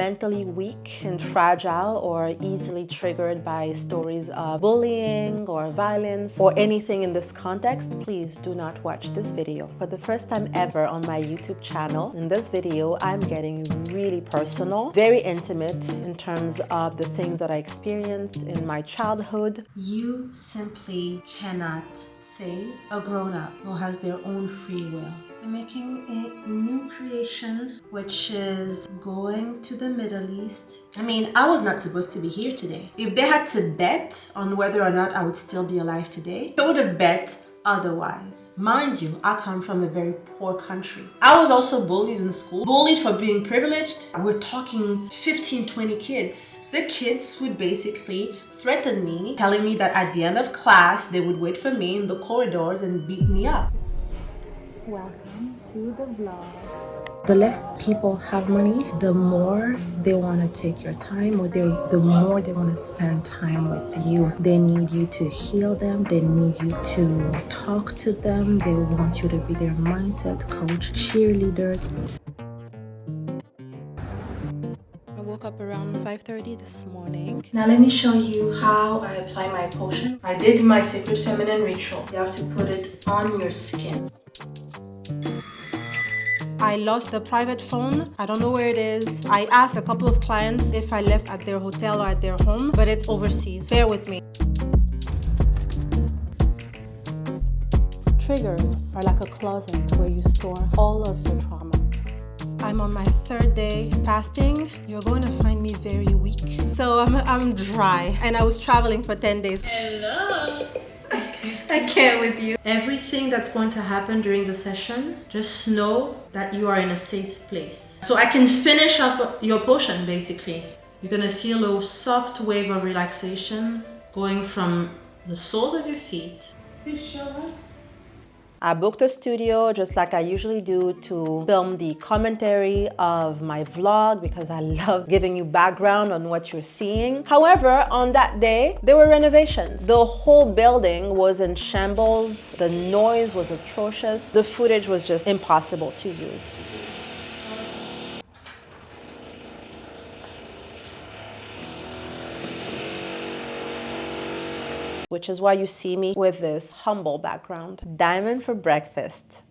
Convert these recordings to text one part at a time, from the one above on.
mentally weak and fragile or easily triggered by stories of bullying or violence or anything in this context, please do not watch this video. For the first time ever on my YouTube channel, in this video, I'm getting really personal, very intimate in terms of the things that I experienced in my childhood. You simply cannot say a grown-up who has their own free will. I'm making a new creation, which is going to the Middle East. I mean, I was not supposed to be here today. If they had to bet on whether or not I would still be alive today, they would have bet otherwise. Mind you, I come from a very poor country. I was also bullied in school, bullied for being privileged. We're talking 15, 20 kids. The kids would basically threaten me, telling me that at the end of class, they would wait for me in the corridors and beat me up. Welcome to the vlog. The less people have money, the more they want to take your time, or the more they want to spend time with you. They need you to heal them. They need you to talk to them. They want you to be their mindset coach, cheerleader. I woke up around 5:30 this morning. Now let me show you how I apply my potion. I did my sacred feminine ritual. You have to put it on your skin. I lost the private phone. I don't know where it is. I asked a couple of clients if I left at their hotel or at their home, but it's overseas. Bear with me. Triggers are like a closet where you store all of your trauma. I'm on my 3rd day fasting. You're going to find me very weak. So I'm dry, and I was traveling for 10 days. Hello. I can't with you. Everything that's going to happen during the session, just know that you are in a safe place. So I can finish up your potion, basically. You're gonna feel a soft wave of relaxation going from the soles of your feet. You sure? I booked a studio just like I usually do to film the commentary of my vlog because I love giving you background on what you're seeing. However, on that day, there were renovations. The whole building was in shambles. The noise was atrocious. The footage was just impossible to use. Which is why you see me with this humble background. Diamond for breakfast.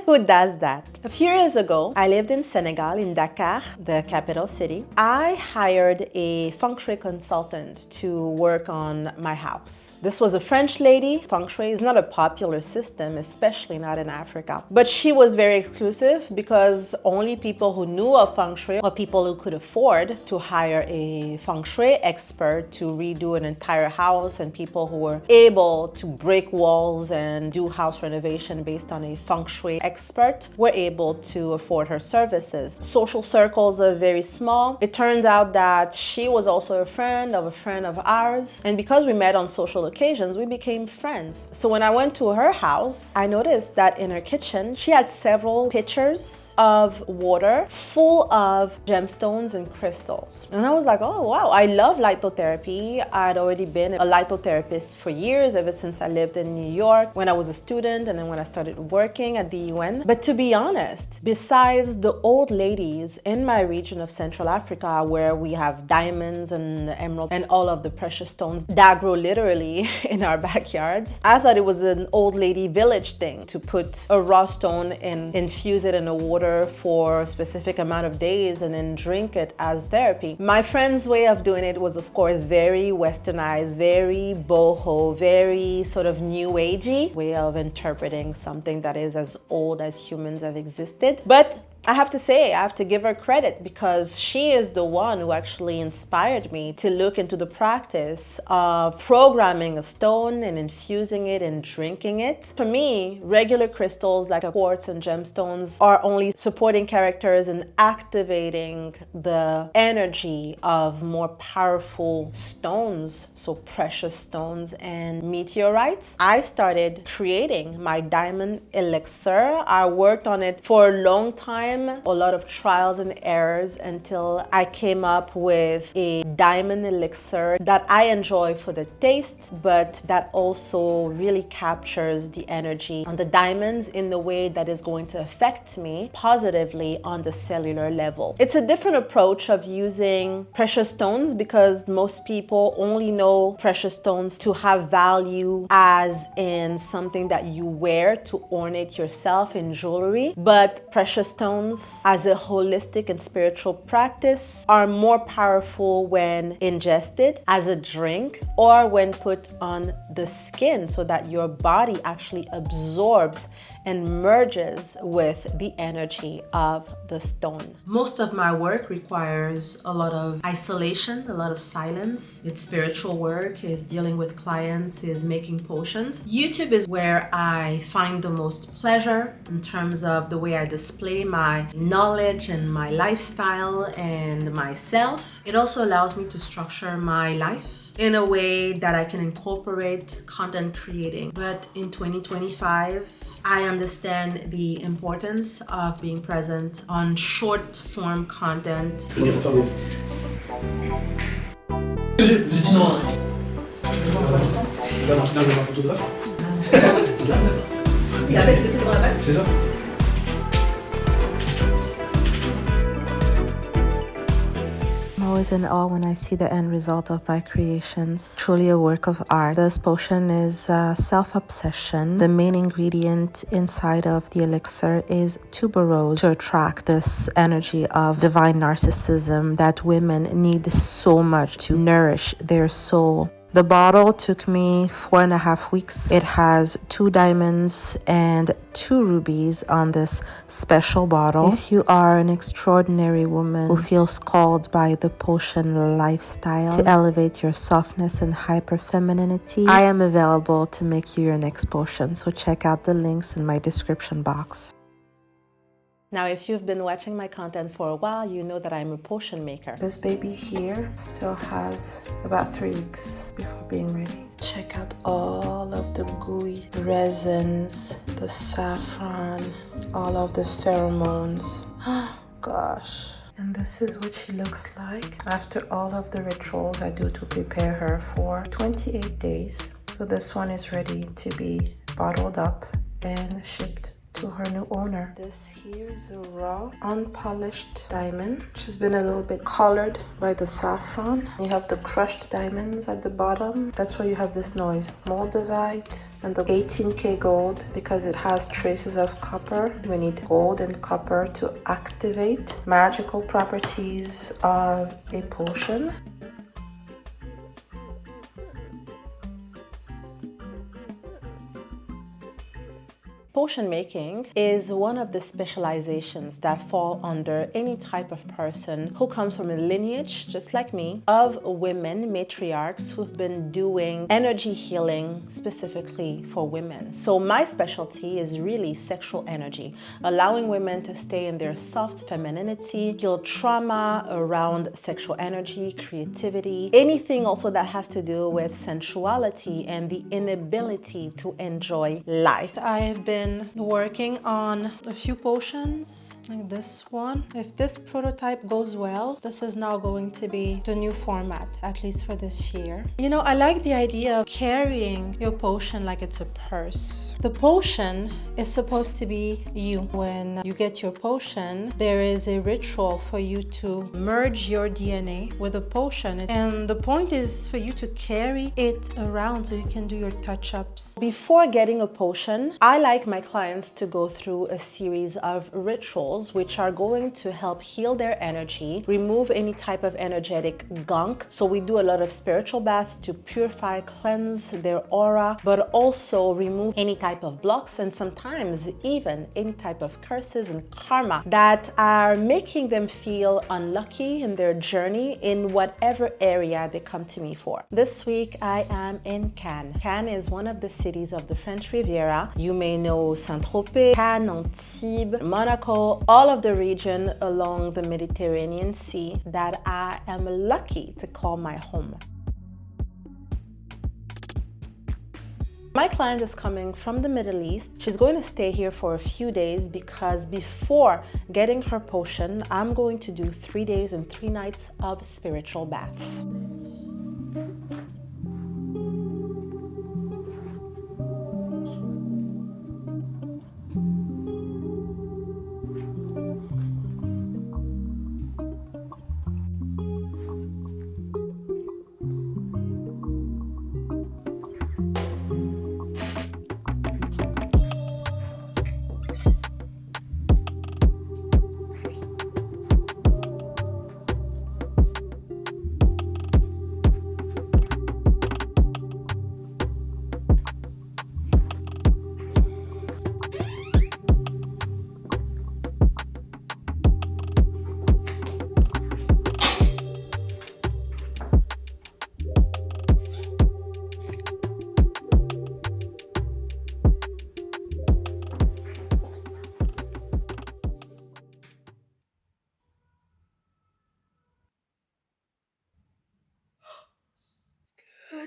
Who does that? A few years ago, I lived in Senegal, in Dakar, the capital city. I hired a feng shui consultant to work on my house. This was a French lady. Feng shui is not a popular system, especially not in Africa. But she was very exclusive because only people who knew of feng shui or people who could afford to hire a feng shui expert to redo an entire house, and people who were able to break walls and do house renovation based on a feng shui expert were able to afford her services. Social circles are very small. It turned out that she was also a friend of ours. And because we met on social occasions, we became friends. So when I went to her house, I noticed that in her kitchen, she had several pitchers of water full of gemstones and crystals. And I was like, oh, wow, I love lithotherapy. I'd already been a lithotherapist for years, ever since I lived in New York, when I was a student, and then when I started working at the UN. But to be honest, besides the old ladies in my region of Central Africa, where we have diamonds and emeralds and all of the precious stones that grow literally in our backyards, I thought it was an old lady village thing to put a raw stone and infuse it in a water for a specific amount of days and then drink it as therapy. My friend's way of doing it was, of course, very westernized, very boho, very sort of new agey way of interpreting something that is as old as humans have existed. But I have to say, I have to give her credit because she is the one who actually inspired me to look into the practice of programming a stone and infusing it and drinking it. For me, regular crystals like quartz and gemstones are only supporting characters and activating the energy of more powerful stones, so precious stones and meteorites. I started creating my diamond elixir. I worked on it for a long time. time, a lot of trials and errors until I came up with a diamond elixir that I enjoy for the taste, but that also really captures the energy on the diamonds in the way that is going to affect me positively on the cellular level. It's a different approach of using precious stones because most people only know precious stones to have value as in something that you wear to ornate yourself in jewelry, but precious stones as a holistic and spiritual practice are more powerful when ingested as a drink or when put on the skin so that your body actually absorbs and merges with the energy of the stone. Most of my work requires a lot of isolation, a lot of silence. It's spiritual work, is dealing with clients, is making potions. YouTube is where I find the most pleasure in terms of the way I display my knowledge and my lifestyle and myself. It also allows me to structure my life in a way that I can incorporate content creating. But in 2025, I understand the importance of being present on short form content. I'm always in awe when I see the end result of my creations. Truly a work of art. This potion is self-obsession. The main ingredient inside of the elixir is tuberose to attract this energy of divine narcissism that women need so much to nourish their soul. The bottle took me 4.5 weeks. It has 2 diamonds and 2 rubies on this special bottle. If you are an extraordinary woman who feels called by the potion lifestyle to elevate your softness and hyper femininity, I am available to make you your next potion. So check out the links in my description box. Now, if you've been watching my content for a while, you know that I'm a potion maker. This baby here still has about 3 weeks before being ready. Check out all of the gooey resins, the saffron, all of the pheromones. Oh, gosh. And this is what she looks like after all of the rituals I do to prepare her for 28 days. So this one is ready to be bottled up and shipped to her new owner. This here is a raw, unpolished diamond, which has been a little bit colored by the saffron. You have the crushed diamonds at the bottom. That's why you have this noise. Moldavite and the 18K gold, because it has traces of copper. We need gold and copper to activate magical properties of a potion. Potion making is one of the specializations that fall under any type of person who comes from a lineage, just like me, of women, matriarchs who've been doing energy healing specifically for women. So my specialty is really sexual energy, allowing women to stay in their soft femininity, heal trauma around sexual energy, creativity, anything also that has to do with sensuality and the inability to enjoy life. I have been working on a few potions like this one. If this prototype goes well, this is now going to be the new format, at least for this year. You know, I like the idea of carrying your potion like it's a purse. The potion is supposed to be you. When you get your potion, there is a ritual for you to merge your DNA with a potion, and the point is for you to carry it around so you can do your touch-ups. Before getting a potion, I like my clients to go through a series of rituals which are going to help heal their energy, remove any type of energetic gunk. So we do a lot of spiritual baths to purify, cleanse their aura, but also remove any type of blocks and sometimes even any type of curses and karma that are making them feel unlucky in their journey in whatever area they come to me for. This week I am in Cannes. Cannes is one of the cities of the French Riviera. You may know Saint-Tropez, Cannes, Antibes, Monaco, all of the region along the Mediterranean Sea that I am lucky to call my home. My client is coming from the Middle East. She's going to stay here for a few days because before getting her potion, I'm going to do 3 days and 3 nights of spiritual baths.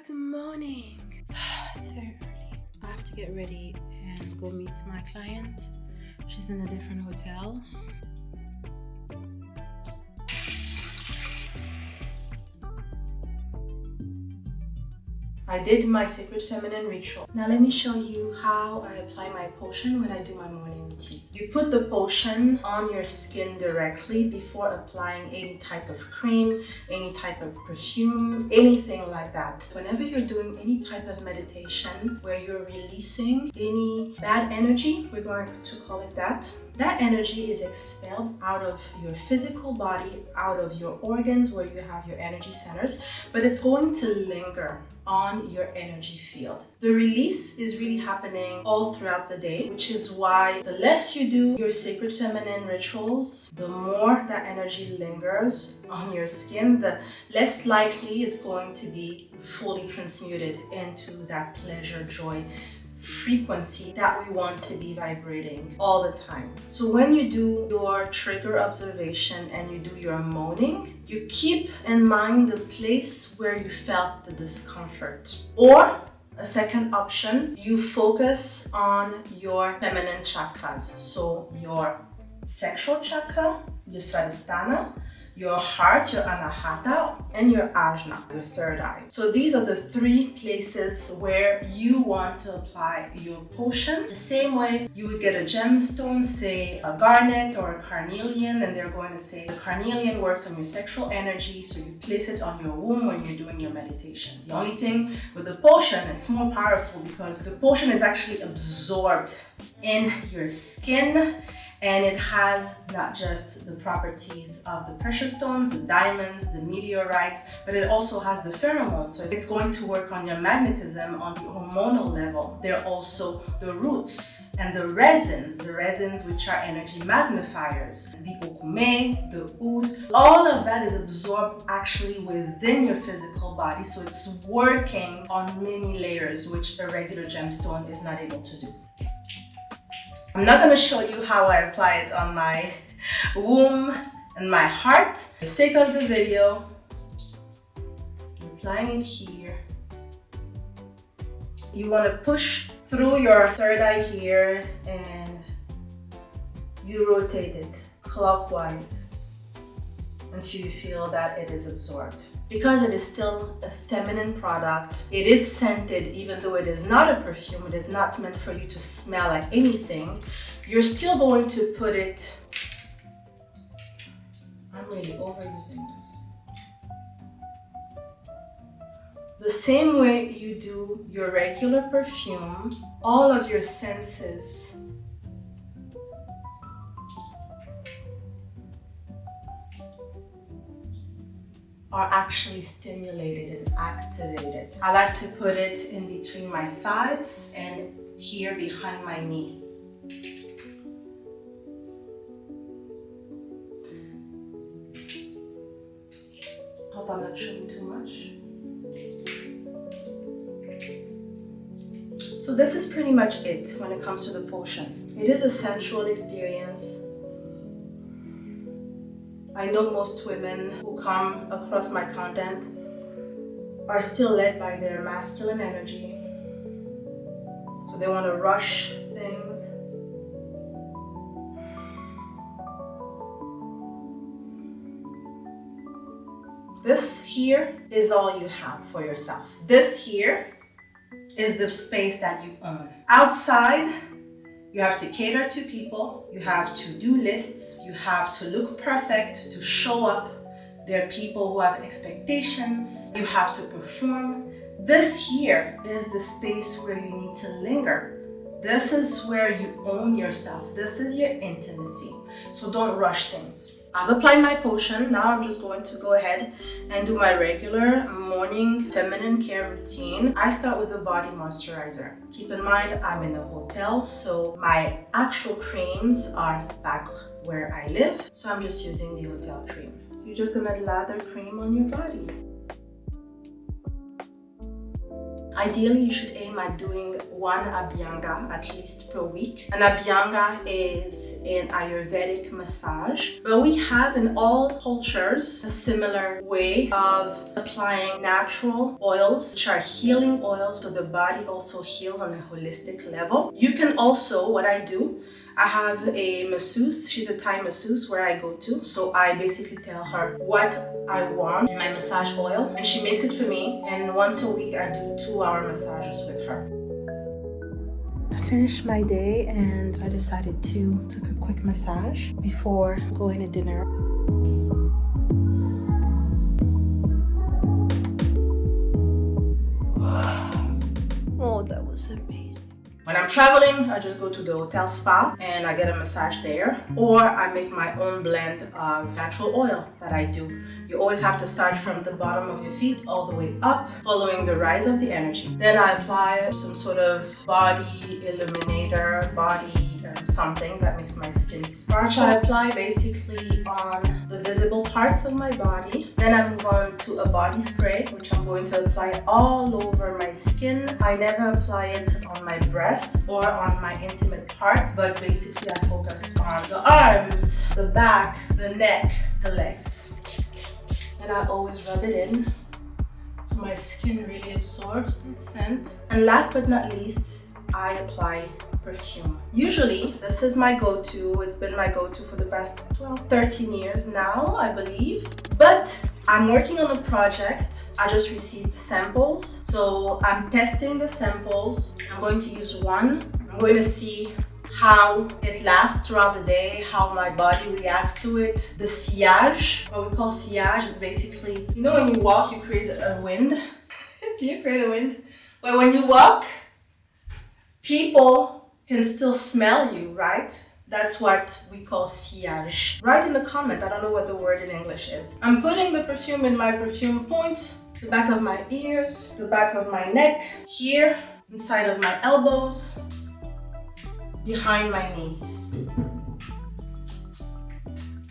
Good morning. It's very early. I have to get ready and go meet my client. She's in a different hotel. I did my sacred feminine ritual. Now let me show you how I apply my potion when I do my morning routine. You put the potion on your skin directly before applying any type of cream, any type of perfume, anything like that. Whenever you're doing any type of meditation where you're releasing any bad energy, we're going to call it that, that energy is expelled out of your physical body, out of your organs where you have your energy centers, but it's going to linger on your energy field. The release is really happening all throughout the day, which is why the less you do your sacred feminine rituals, the more that energy lingers on your skin, the less likely it's going to be fully transmuted into that pleasure, joy, frequency that we want to be vibrating all the time. So when you do your trigger observation and you do your moaning, you keep in mind the place where you felt the discomfort. Or a second option, you focus on your feminine chakras. So your sexual chakra, your svadhisthana, your heart, your anahata, and your ajna, your third eye. So these are the 3 places where you want to apply your potion. The same way you would get a gemstone, say a garnet or a carnelian, and they're going to say the carnelian works on your sexual energy, so you place it on your womb when you're doing your meditation. The only thing with the potion, it's more powerful because the potion is actually absorbed in your skin, and it has not just the properties of the precious stones, the diamonds, the meteorites, but it also has the pheromones. So it's going to work on your magnetism, on the hormonal level. There are also the roots and the resins which are energy magnifiers. The okume, the oud, all of that is absorbed actually within your physical body. So it's working on many layers, which a regular gemstone is not able to do. I'm not going to show you how I apply it on my womb and my heart. For the sake of the video, I'm applying it here. You want to push through your third eye here and you rotate it clockwise until you feel that it is absorbed. Because it is still a feminine product, it is scented even though it is not a perfume, it is not meant for you to smell like anything, you're still going to put it... I'm really overusing this. The same way you do your regular perfume, all of your senses are actually stimulated and activated. I like to put it in between my thighs and here behind my knee. Hope I'm not showing too much. So this is pretty much it when it comes to the potion. It is a sensual experience. I know most women who come across my content are still led by their masculine energy. So they want to rush things. This here is all you have for yourself. This here is the space that you own. Outside, you have to cater to people, you have to do lists, you have to look perfect, to show up. There are people who have expectations, you have to perform. This here is the space where you need to linger. This is where you own yourself. This is your intimacy. So don't rush things. I've applied my potion. Now I'm just going to go ahead and do my regular morning feminine care routine. I start with the body moisturizer. Keep in mind, I'm in a hotel, so my actual creams are back where I live. So I'm just using the hotel cream. So you're just gonna lather cream on your body. Ideally, you should aim at doing one abhyanga at least per week. An abhyanga is an Ayurvedic massage, but we have in all cultures a similar way of applying natural oils, which are healing oils, so the body also heals on a holistic level. You can also, what I do, I have a masseuse. She's a Thai masseuse where I go to. So I basically tell her what I want in my massage oil and she makes it for me. And once a week I do 2-hour massages with her. I finished my day and I decided to take a quick massage before going to dinner. Oh, that was amazing. When I'm traveling, I just go to the hotel spa and I get a massage there, or I make my own blend of natural oil that I do. You always have to start from the bottom of your feet all the way up, following the rise of the energy. Then I apply some sort of body illuminator, something that makes my skin sparkle. I apply basically on the visible parts of my body. Then I move on to a body spray, which I'm going to apply all over my skin. I never apply it on my breast or on my intimate parts, but basically I focus on the arms, the back, the neck, the legs. And I always rub it in so my skin really absorbs its scent. And last but not least, I apply perfume. Usually, this is my go-to. It's been my go-to for the past 13 years now, I believe. But I'm working on a project. I just received samples. So I'm testing the samples. I'm going to use one. I'm going to see how it lasts throughout the day, how my body reacts to it. The sillage, what we call sillage, is basically, you know, when you walk, you create a wind. Do you create a wind? But when you walk, people can still smell you, right? That's what we call sillage. Write in the comment, I don't know what the word in English is. I'm putting the perfume in my perfume points, the back of my ears, the back of my neck, here, inside of my elbows, behind my knees.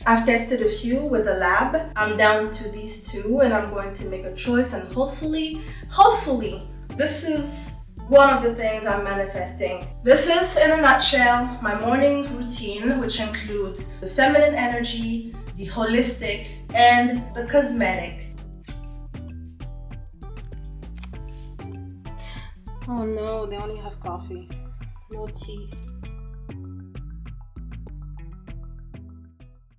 I've tested a few with the lab. I'm down to these two and I'm going to make a choice and hopefully, this is one of the things I'm manifesting. This is, in a nutshell, my morning routine, which includes the feminine energy, the holistic, and the cosmetic. Oh no, they only have coffee, no tea.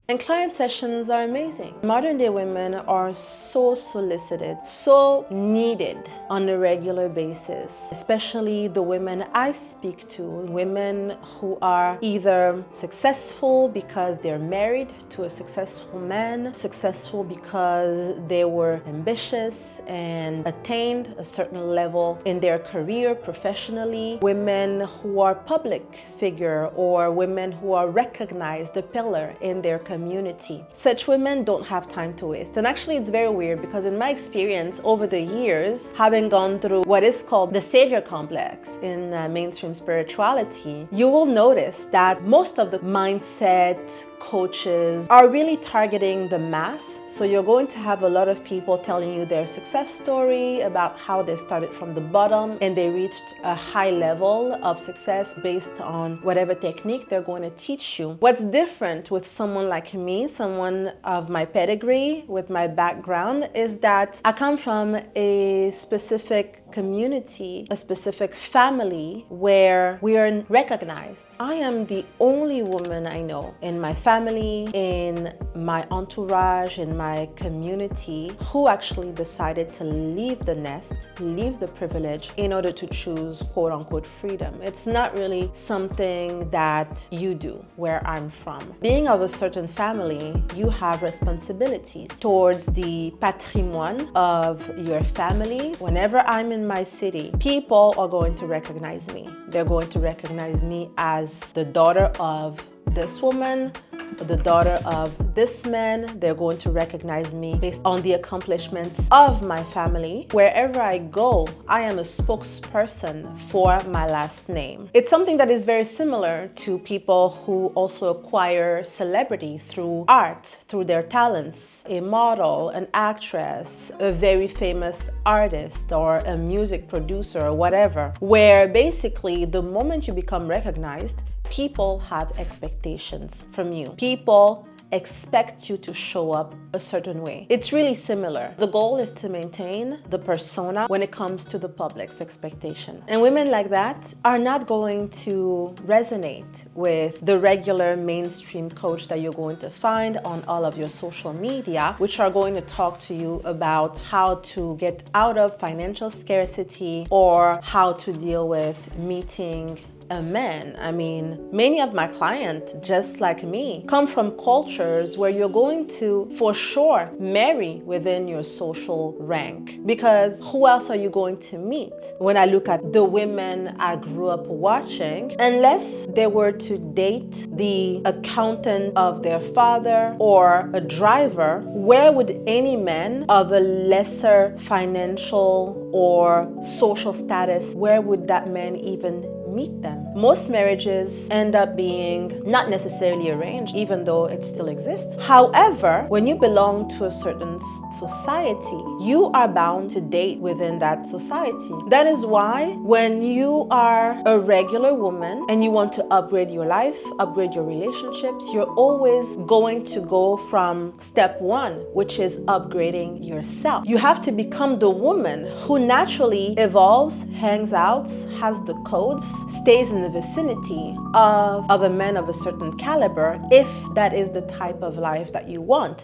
And client sessions are amazing. Modern day women are so solicited, so needed on a regular basis, especially the women I speak to, women who are either successful because they're married to a successful man, successful because they were ambitious and attained a certain level in their career professionally, women who are public figure or women who are recognized a pillar in their community. Such women don't have time to waste. And actually it's very weird because in my experience over the years, having gone through what is called the savior complex in mainstream spirituality, you will notice that most of the mindset, coaches are really targeting the mass. So you're going to have a lot of people telling you their success story about how they started from the bottom and they reached a high level of success based on whatever technique they're going to teach you. What's different with someone like me, someone of my pedigree, with my background, is that I come from a specific community, a specific family where we are recognized. I am the only woman I know in my family, in my entourage, in my community, who actually decided to leave the nest, leave the privilege in order to choose quote unquote freedom. It's not really something that you do where I'm from. Being of a certain family, you have responsibilities towards the patrimoine of your family. Whenever I'm in my city, people are going to recognize me. They're going to recognize me as the daughter of this woman, the daughter of this man. They're going to recognize me based on the accomplishments of my family. Wherever I go, I am a spokesperson for my last name. It's something that is very similar to people who also acquire celebrity through art, through their talents. A model, an actress, a very famous artist, or a music producer, or whatever, where basically the moment you become recognized, people have expectations from you. People expect you to show up a certain way. It's really similar. The goal is to maintain the persona when it comes to the public's expectation. And women like that are not going to resonate with the regular mainstream coach that you're going to find on all of your social media, which are going to talk to you about how to get out of financial scarcity or how to deal with meeting a man. I mean, many of my clients, just like me, come from cultures where you're going to, for sure, marry within your social rank. Because who else are you going to meet? When I look at the women I grew up watching, unless they were to date the accountant of their father or a driver, where would any man of a lesser financial or social status, where would that man even meet them? Most marriages end up being not necessarily arranged, even though it still exists. However, when you belong to a certain society, you are bound to date within that society. That is why when you are a regular woman and you want to upgrade your life, upgrade your relationships, you're always going to go from step one, which is upgrading yourself. You have to become the woman who naturally evolves, hangs out, has the codes, stays in the vicinity of a man of a certain caliber, if that is the type of life that you want.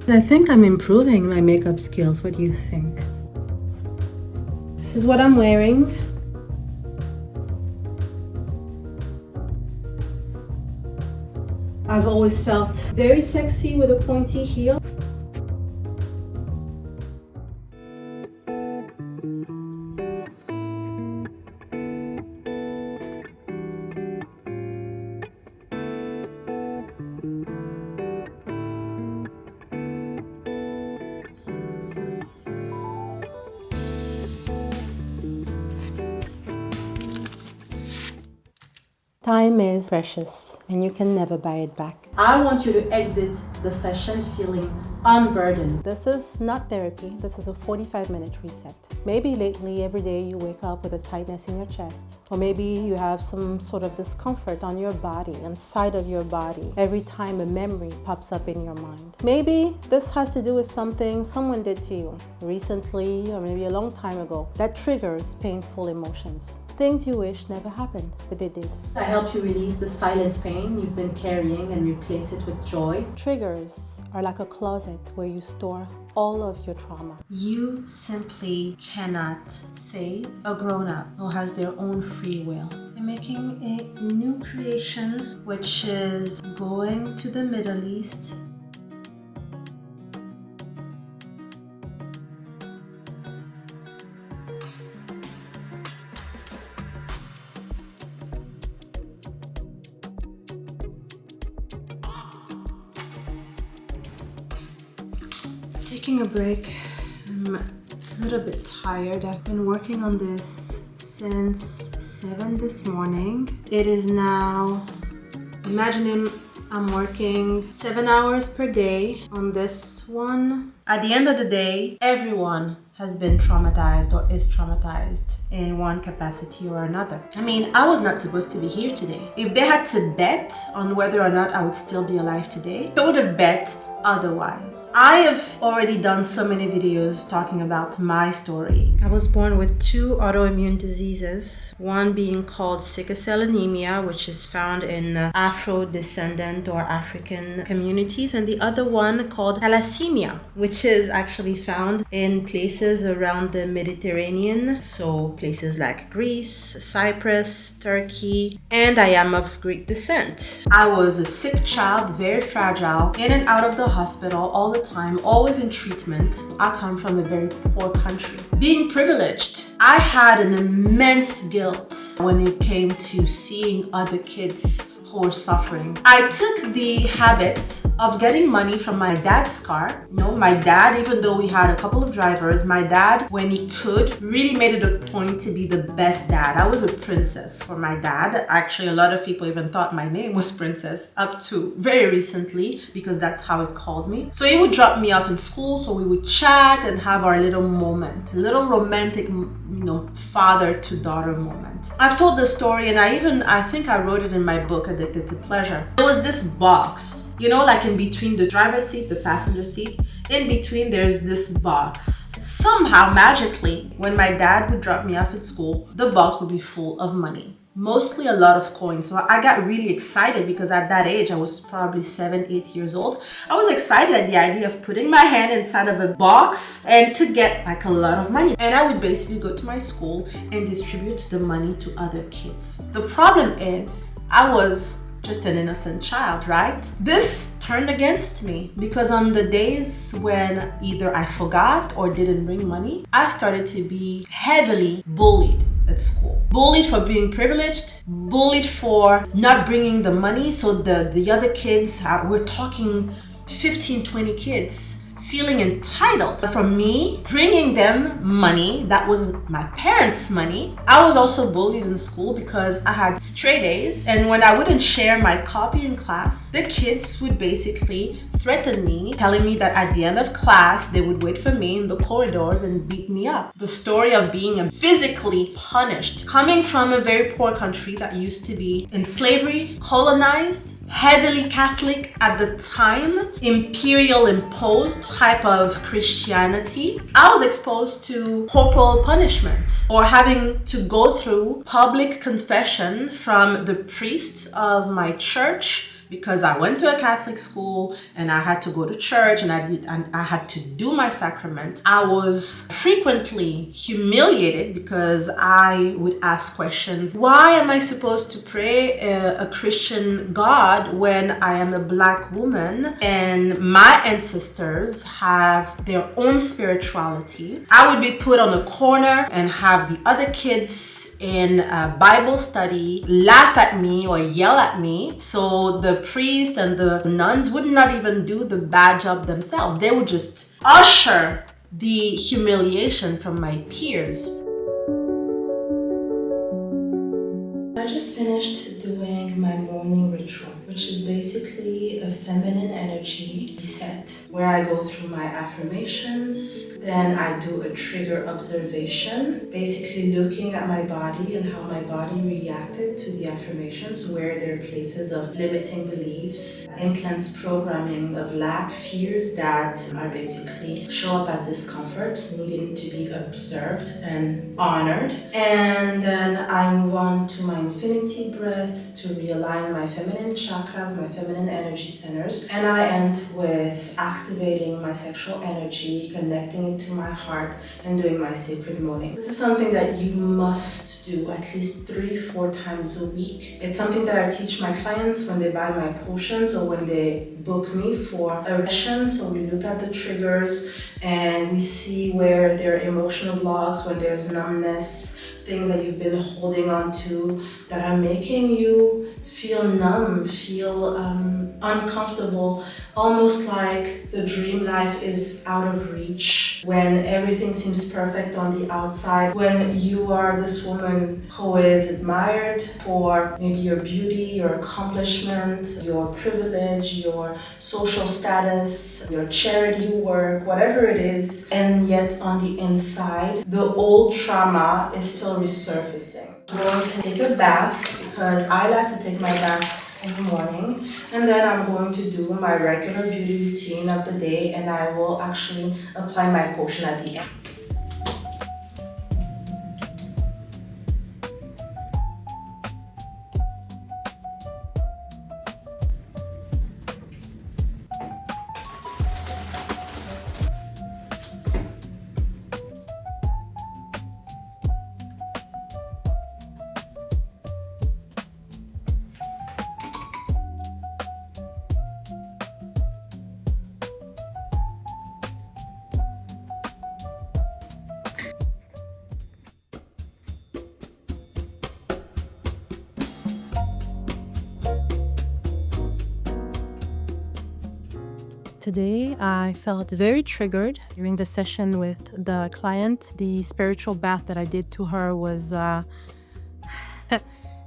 I think I'm improving my makeup skills. What do you think? This is what I'm wearing. I've always felt very sexy with a pointy heel. Time is precious and you can never buy it back. I want you to exit the session feeling unburdened. This is not therapy. This is a 45-minute reset. Maybe lately, every day you wake up with a tightness in your chest. Or maybe you have some sort of discomfort on your body, inside of your body, every time a memory pops up in your mind. Maybe this has to do with something someone did to you recently or maybe a long time ago that triggers painful emotions. Things you wish never happened, but they did. I help you release the silent pain you've been carrying and replace it with joy. Triggers are like a closet where you store all of your trauma. You simply cannot save a grown-up who has their own free will. I'm making a new creation, which is going to the Middle East. Taking a break. I'm a little bit tired. I've been working on this since 7 this morning. It is now, imagine I'm working 7 hours per day on this one. At the end of the day, everyone has been traumatized or is traumatized in one capacity or another. I mean, I was not supposed to be here today. If they had to bet on whether or not I would still be alive today, they would have bet otherwise. I have already done so many videos talking about my story. I was born with 2 autoimmune diseases, one being called sickle cell anemia, which is found in Afro-descendant or African communities, and the other one called thalassemia, which is actually found in places around the Mediterranean, so places like Greece, Cyprus, Turkey, and I am of Greek descent. I was a sick child, very fragile, in and out of the hospital all the time, always in treatment. I come from a very poor country. Being privileged, I had an immense guilt when it came to seeing other kids who were suffering. I took the habit of getting money from my dad's car. You know, my dad, even though we had a couple of drivers, my dad, when he could, really made it a point to be the best dad. I was a princess for my dad. Actually, a lot of people even thought my name was Princess up to very recently, because that's how it called me. So he would drop me off in school, so we would chat and have our little moment, a little romantic, father to daughter moment. I've told this story, and I think I wrote it in my book, Addicted to Pleasure. There was this box, like in between the driver's seat, the passenger seat, in between there's this box. Somehow, magically, when my dad would drop me off at school, the box would be full of money. Mostly a lot of coins. So I got really excited because at that age, I was probably 7, 8 years old. I was excited at the idea of putting my hand inside of a box and to get like a lot of money. And I would basically go to my school and distribute the money to other kids. The problem is I was just an innocent child, right? This turned against me because on the days when either I forgot or didn't bring money, I started to be heavily bullied at school. Bullied for being privileged, bullied for not bringing the money. So the other kids, we're talking 15, 20 kids, feeling entitled for me bringing them money that was my parents' money. I was also bullied in school because I had stray days, and when I wouldn't share my copy in class, the kids would basically threaten me, telling me that at the end of class they would wait for me in the corridors and beat me up. The story of being physically punished, coming from a very poor country that used to be in slavery, colonized, heavily Catholic at the time, imperial imposed type of Christianity. I was exposed to corporal punishment or having to go through public confession from the priest of my church, because I went to a Catholic school and I had to go to church and I had to do my sacrament. I was frequently humiliated because I would ask questions. Why am I supposed to pray a Christian God when I am a Black woman and my ancestors have their own spirituality? I would be put on a corner and have the other kids in a Bible study laugh at me or yell at me. So the priest and the nuns would not even do the bad job themselves. They would just usher the humiliation from my peers. I just finished doing my morning ritual, which is basically a feminine energy reset, where I go through my affirmations, then I do a trigger observation, basically looking at my body and how my body reacted to the affirmations, where there are places of limiting beliefs, implants programming of lack, fears that are basically show up as discomfort, needing to be observed and honored. And then I move on to my infinity breath to realign my feminine chakras, my feminine energy centers. And I end with activating my sexual energy, connecting it to my heart, and doing my sacred moaning. This is something that you must do at least 3-4 times a week. It's something that I teach my clients when they buy my potions or when they book me for a session. So we look at the triggers and we see where there are emotional blocks, when there's numbness, things that you've been holding on to that are making you feel numb, feel uncomfortable, almost like the dream life is out of reach, when everything seems perfect on the outside, when you are this woman who is admired for maybe your beauty, your accomplishment, your privilege, your social status, your charity work, whatever it is, and yet on the inside, the old trauma is still resurfacing. I'm going to take a bath because I like to take my bath in the morning, and then I'm going to do my regular beauty routine of the day, and I will actually apply my potion at the end. Today, I felt very triggered during the session with the client. The spiritual bath that I did to her was,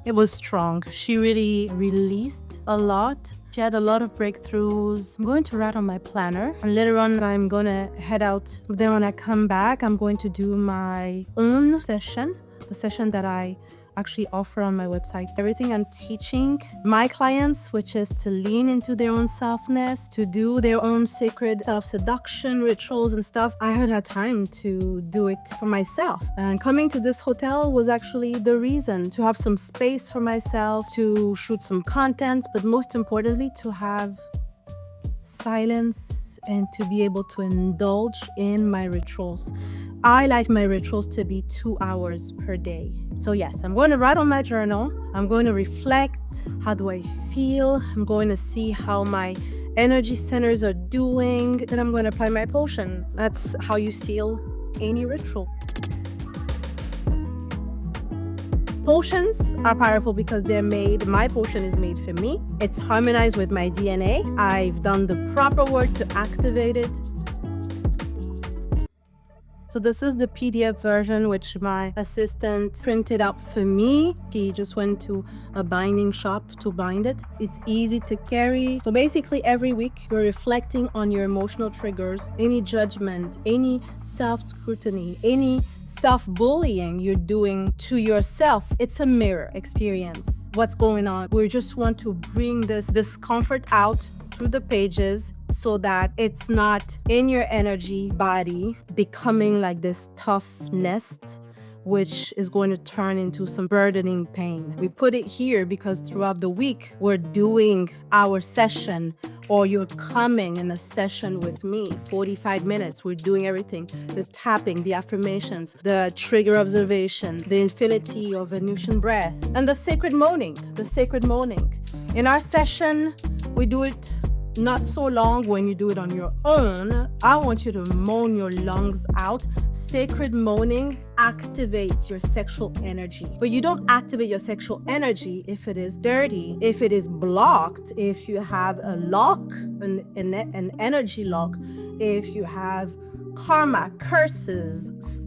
it was strong. She really released a lot. She had a lot of breakthroughs. I'm going to write on my planner. And later on, I'm going to head out. Then when I come back, I'm going to do my own session, the session that I actually offer on my website. Everything I'm teaching my clients, which is to lean into their own softness, to do their own sacred self-seduction rituals and stuff. I had had time to do it for myself. And coming to this hotel was actually the reason, to have some space for myself, to shoot some content, but most importantly, to have silence and to be able to indulge in my rituals. I like my rituals to be 2 hours per day. So yes, I'm going to write on my journal. I'm going to reflect. How do I feel? I'm going to see how my energy centers are doing. Then I'm going to apply my potion. That's how you seal any ritual. Potions are powerful because they're made, my potion is made for me. It's harmonized with my DNA. I've done the proper work to activate it. So this is the PDF version which my assistant printed out for me. He just went to a binding shop to bind it. It's easy to carry. So basically every week you're reflecting on your emotional triggers, any judgment, any self-scrutiny, any self-bullying you're doing to yourself. It's a mirror experience. What's going on? We just want to bring this discomfort out through the pages so that it's not in your energy body becoming like this tough nest, which is going to turn into some burdening pain. We put it here because throughout the week, we're doing our session, or you're coming in a session with me, 45 minutes. We're doing everything, the tapping, the affirmations, the trigger observation, the infinity or Venusian breath, and the sacred moaning, In our session, we do it not so long when you do it on your own. I want you to moan your lungs out. Sacred moaning activates your sexual energy. But you don't activate your sexual energy if it is dirty, if it is blocked, if you have a lock, an energy lock, if you have karma, curses,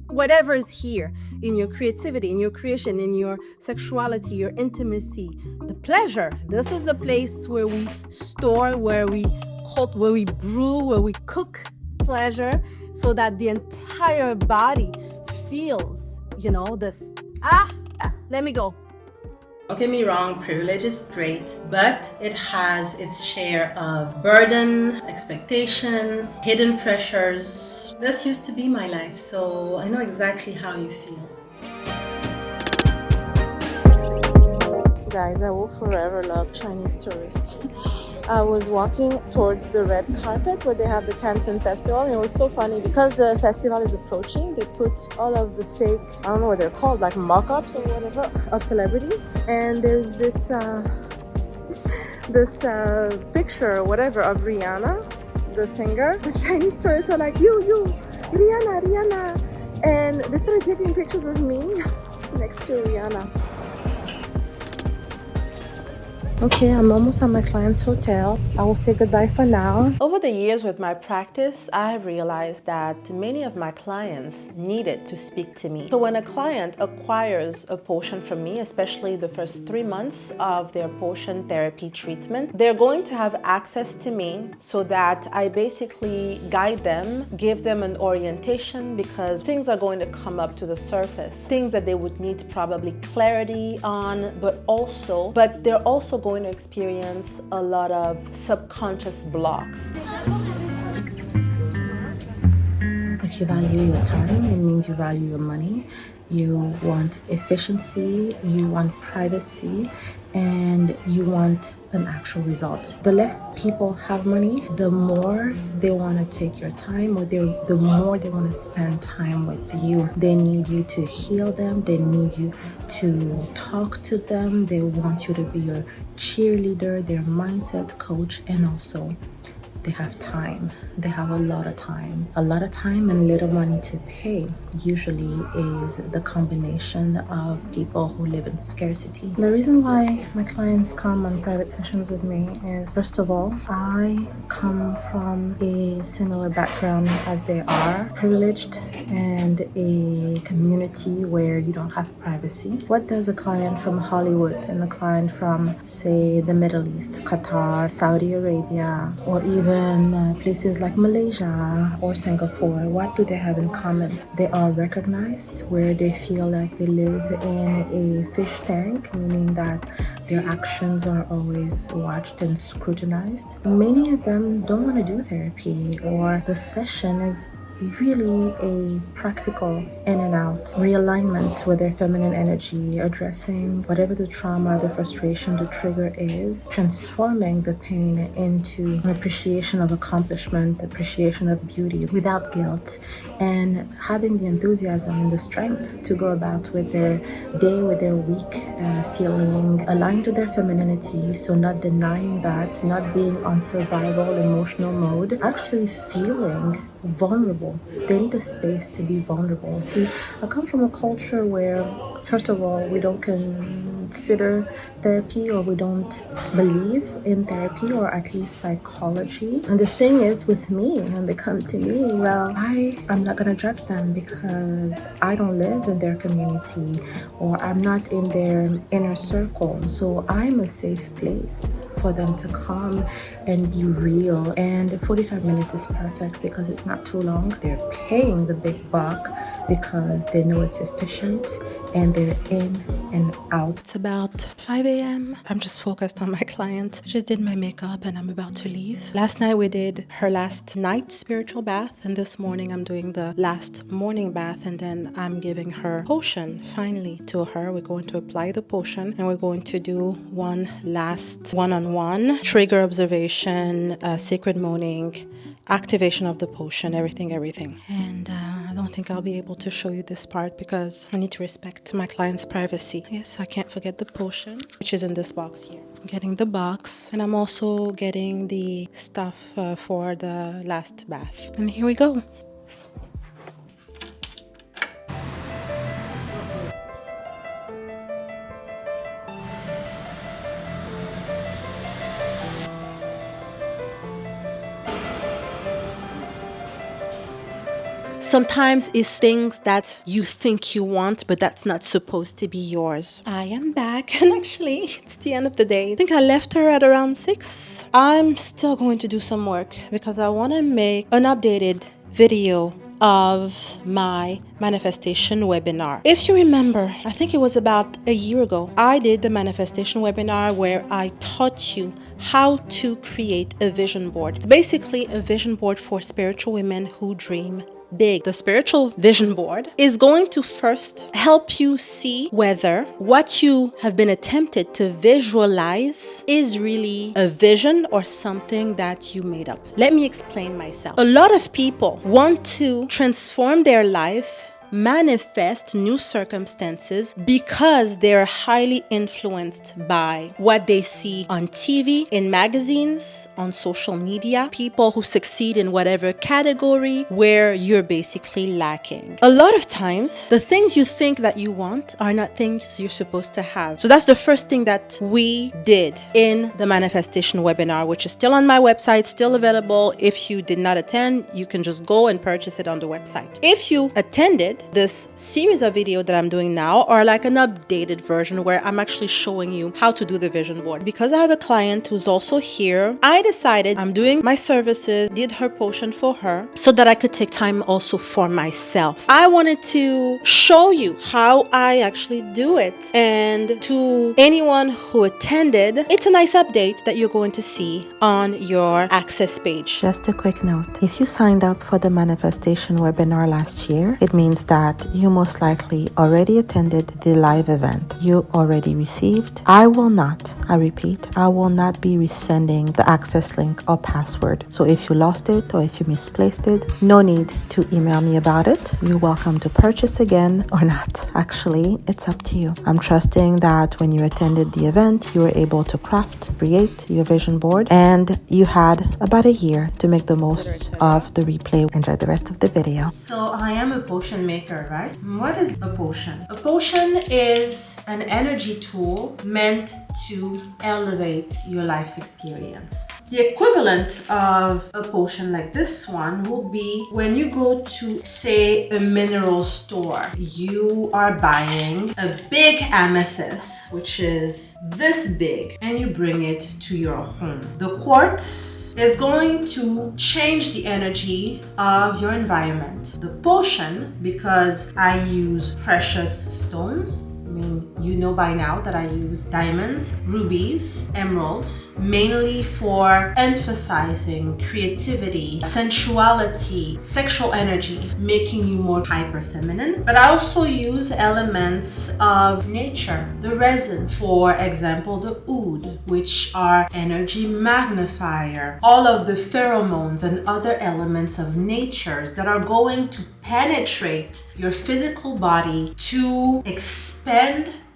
whatever is here in your creativity, in your creation, in your sexuality, your intimacy, the pleasure. This is the place where we store, where we brew, where we cook pleasure so that the entire body feels, this, let me go. Don't get me wrong, privilege is great, but it has its share of burden, expectations, hidden pressures. This used to be my life, so I know exactly how you feel. Guys, I will forever love Chinese tourists. I was walking towards the red carpet where they have the Cannes Film Festival, and it was so funny because the festival is approaching. They put all of the fake, I don't know what they're called, like mock-ups or whatever, of celebrities. And there's this picture or whatever of Rihanna, the singer. The Chinese tourists are like, you, Rihanna. And they started taking pictures of me next to Rihanna. Okay, I'm almost at my client's hotel. I will say goodbye for now. Over the years with my practice, I have realized that many of my clients needed to speak to me. So when a client acquires a potion from me, especially the first 3 months of their potion therapy treatment, they're going to have access to me so that I basically guide them, give them an orientation, because things are going to come up to the surface. Things that they would need probably clarity on, but they're also going to experience a lot of subconscious blocks. If you value your time, it means you value your money. You want efficiency, you want privacy, and you want an actual result. The less people have money, the more they want to take your time, or the more they want to spend time with you. They need you to heal them, they need you to talk to them, they want you to be your cheerleader, their mindset coach, and also they have time. They have a lot of time. A lot of time and little money to pay usually is the combination of people who live in scarcity. The reason why my clients come on private sessions with me is, first of all, I come from a similar background as they are, privileged, and a community where you don't have privacy. What does a client from Hollywood and a client from, say, the Middle East, Qatar, Saudi Arabia, or even places like Malaysia or Singapore, what do they have in common? They are recognized, where they feel like they live in a fish tank, meaning that their actions are always watched and scrutinized. Many of them don't want to do therapy, or the session is really a practical in and out realignment with their feminine energy, addressing whatever the trauma, the frustration, the trigger is, transforming the pain into an appreciation of accomplishment, appreciation of beauty without guilt, and having the enthusiasm and the strength to go about with their day, with their week, feeling aligned to their femininity. So not denying that, not being on survival emotional mode, actually feeling vulnerable. They need a space to be vulnerable. See, I come from a culture where, first of all, we don't consider therapy, or we don't believe in therapy, or at least psychology. And the thing is with me, when they come to me, well, I'm not gonna judge them because I don't live in their community, or I'm not in their inner circle. So I'm a safe place for them to come and be real. And 45 minutes is perfect because it's not too long. They're paying the big buck because they know it's efficient, and they're in and out. It's about 5 a.m. I'm just focused on my client. I just did my makeup and I'm about to leave. Last night we did her last night spiritual bath, and this morning I'm doing the last morning bath, and then I'm giving her potion finally to her. We're going to apply the potion, and we're going to do one last one-on-one trigger observation, sacred moaning, activation of the potion, everything. And I don't think I'll be able to show you this part because I need to respect my client's privacy. Yes, I can't forget the potion, which is in this box here. I'm getting the box, and I'm also getting the stuff for the last bath. And here we go. Sometimes it's things that you think you want, but that's not supposed to be yours. I am back, and actually, it's the end of the day. I think I left her at around 6. I'm still going to do some work because I want to make an updated video of my manifestation webinar. If you remember, I think it was about a year ago, I did the manifestation webinar where I taught you how to create a vision board. It's basically a vision board for spiritual women who dream big. The spiritual vision board is going to first help you see whether what you have been attempted to visualize is really a vision or something that you made up. Let me explain myself. A lot of people want to transform their life manifest new circumstances because they're highly influenced by what they see on TV, in magazines, on social media, people who succeed in whatever category where you're basically lacking. A lot of times, the things you think that you want are not things you're supposed to have. So that's the first thing that we did in the manifestation webinar, which is still on my website, still available. If you did not attend, you can just go and purchase it on the website. If you attended, this series of videos that I'm doing now are like an updated version where I'm actually showing you how to do the vision board. Because I have a client who's also here, I decided I'm doing my services, did her potion for her, so that I could take time also for myself. I wanted to show you how I actually do it. And to anyone who attended, it's a nice update that you're going to see on your access page. Just a quick note. If you signed up for the manifestation webinar last year, it means that you most likely already attended the live event. You already received. I repeat, I will not be resending the access link or password. So if you lost it or if you misplaced it, no need to email me about it. You're welcome to purchase again or not. Actually, it's up to you. I'm trusting that when you attended the event, you were able to create your vision board, and you had about a year to make the most of the replay. Enjoy the rest of the video. So I am a potion maker, right? What is a potion? A potion is an energy tool meant to elevate your life's experience. The equivalent of a potion like this one will be when you go to, say, a mineral store. You are buying a big amethyst, which is this big, and you bring it to your home. The quartz is going to change the energy of your environment. The potion, because I use precious stones, I mean, you know by now that I use diamonds, rubies, emeralds, mainly for emphasizing creativity, sensuality, sexual energy, making you more hyper feminine. But I also use elements of nature, the resin, for example, the oud, which are energy magnifier, all of the pheromones and other elements of natures that are going to penetrate your physical body to expand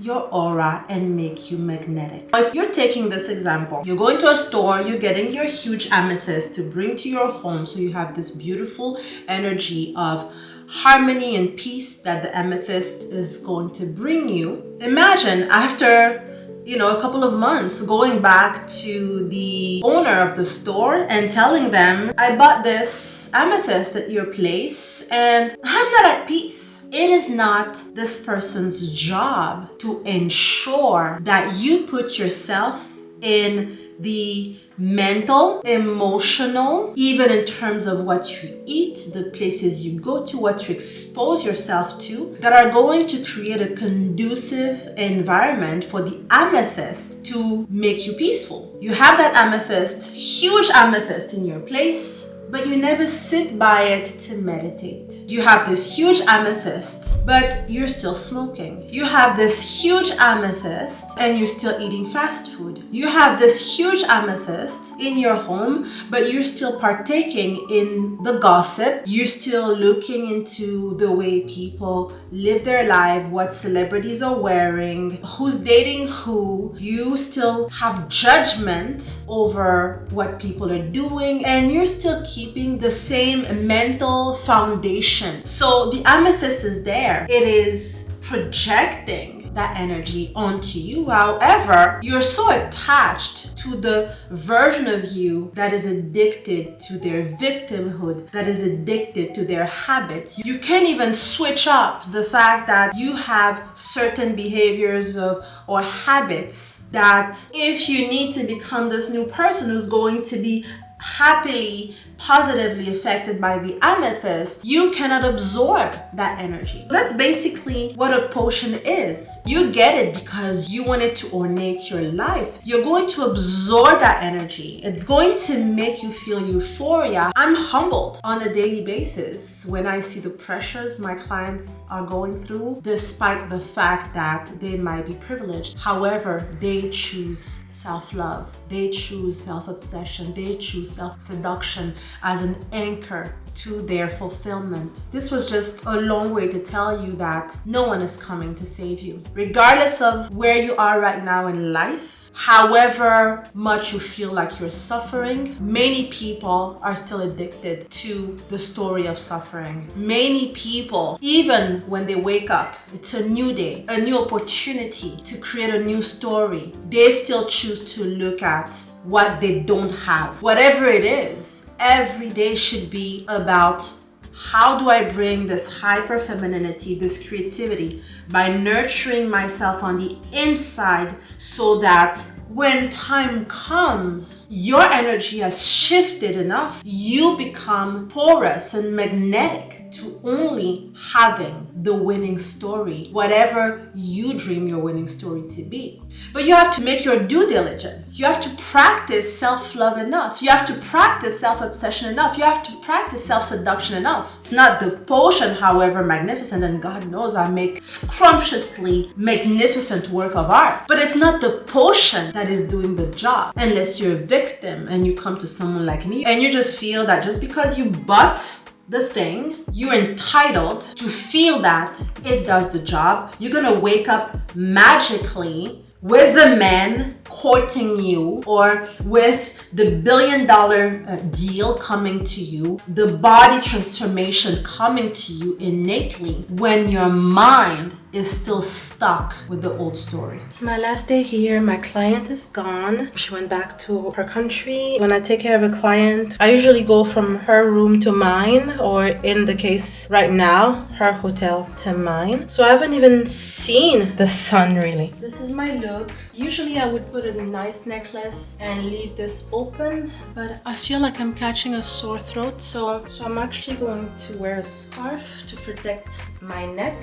your aura and make you magnetic. If you're taking this example, you're going to a store, you're getting your huge amethyst to bring to your home, so you have this beautiful energy of harmony and peace that the amethyst is going to bring you. Imagine after a couple of months going back to the owner of the store and telling them, I bought this amethyst at your place and I'm not at peace. It is not this person's job to ensure that you put yourself in the mental, emotional, even in terms of what you eat, the places you go to, what you expose yourself to, that are going to create a conducive environment for the amethyst to make you peaceful. You have that amethyst, huge amethyst in your place, but you never sit by it to meditate. You have this huge amethyst, but you're still smoking. You have this huge amethyst and you're still eating fast food. You have this huge amethyst in your home, but you're still partaking in the gossip. You're still looking into the way people live their life, what celebrities are wearing, who's dating who. You still have judgment over what people are doing, and you're still keeping the same mental foundation. So the amethyst is there. It is projecting that energy onto you. However, you're so attached to the version of you that is addicted to their victimhood, that is addicted to their habits. You can't even switch up the fact that you have certain behaviors or habits that if you need to become this new person who's going to be happily, positively affected by the amethyst, you cannot absorb that energy. That's basically what a potion is. You get it because you want it to ornate your life. You're going to absorb that energy. It's going to make you feel euphoria. I'm humbled on a daily basis when I see the pressures my clients are going through, despite the fact that they might be privileged. However, they choose self-love. They choose self-obsession. They choose self-seduction as an anchor to their fulfillment. This was just a long way to tell you that no one is coming to save you. Regardless of where you are right now in life, however much you feel like you're suffering, many people are still addicted to the story of suffering. Many people, even when they wake up, it's a new day, a new opportunity to create a new story. They still choose to look at what they don't have. Whatever it is, every day should be about how do I bring this hyper femininity, this creativity, by nurturing myself on the inside so that when time comes, your energy has shifted enough, you become porous and magnetic to only having the winning story, whatever you dream your winning story to be. But you have to make your due diligence. You have to practice self-love enough. You have to practice self-obsession enough. You have to practice self-seduction enough. It's not the potion, however magnificent, and God knows I make scrumptiously magnificent work of art, but it's not the potion that is doing the job, unless you're a victim and you come to someone like me and you just feel that just because you bought the thing, you're entitled to feel that it does the job. You're gonna wake up magically with the man courting you, or with the $1 billion deal coming to you, the body transformation coming to you innately, when your mind is still stuck with the old story. It's my last day here. My client is gone. She went back to her country. When I take care of a client, I usually go from her room to mine, or in the case right now, her hotel to mine. So I haven't even seen the sun really. This is my look. Usually I would put a nice necklace and leave this open, but I feel like I'm catching a sore throat, so I'm actually going to wear a scarf to protect my neck.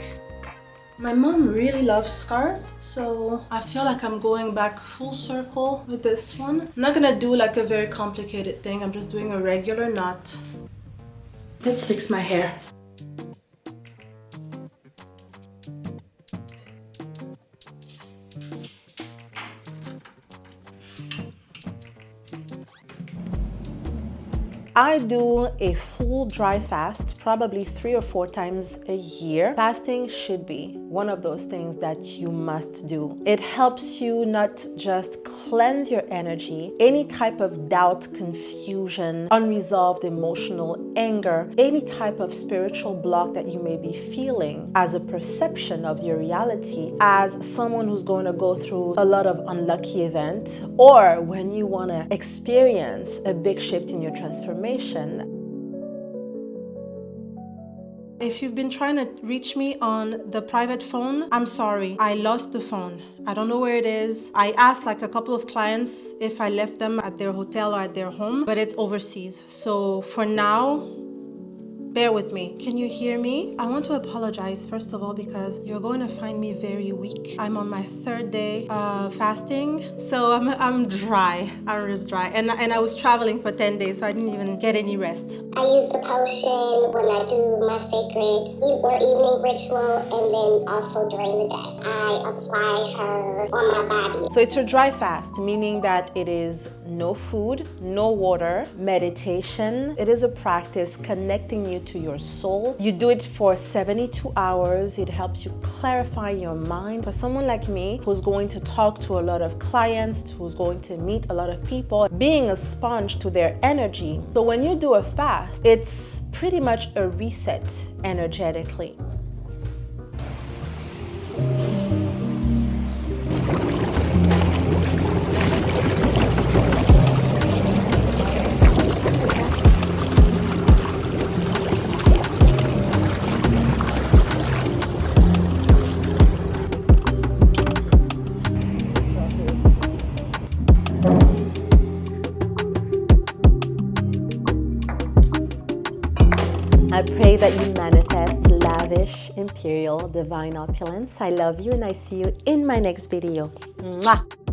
My mom really loves scarves, so I feel like I'm going back full circle with this one. I'm not gonna do like a very complicated thing. I'm just doing a regular knot. Let's fix my hair. I do a full dry fast probably 3 or 4 times a year. Fasting should be one of those things that you must do. It helps you not just cleanse your energy, any type of doubt, confusion, unresolved emotional anger, any type of spiritual block that you may be feeling as a perception of your reality, as someone who's going to go through a lot of unlucky events, or when you want to experience a big shift in your transformation. If you've been trying to reach me on the private phone, I'm sorry, I lost the phone. I don't know where it is. I asked like a couple of clients if I left them at their hotel or at their home, but it's overseas. So for now, bear with me. Can you hear me? I want to apologize, first of all, because you're going to find me very weak. I'm on my 3rd day fasting, so I'm dry. I'm just dry. And I was traveling for 10 days, so I didn't even get any rest. I use the potion when I do my sacred evening ritual, and then also during the day. I apply her on my body. So it's a dry fast, meaning that it is no food, no water, meditation. It is a practice connecting you to your soul. You do it for 72 hours. It helps you clarify your mind. For someone like me who's going to talk to a lot of clients, who's going to meet a lot of people, being a sponge to their energy. So when you do a fast, it's pretty much a reset energetically. I pray that you manifest lavish, imperial, divine opulence. I love you and I see you in my next video. Mwah!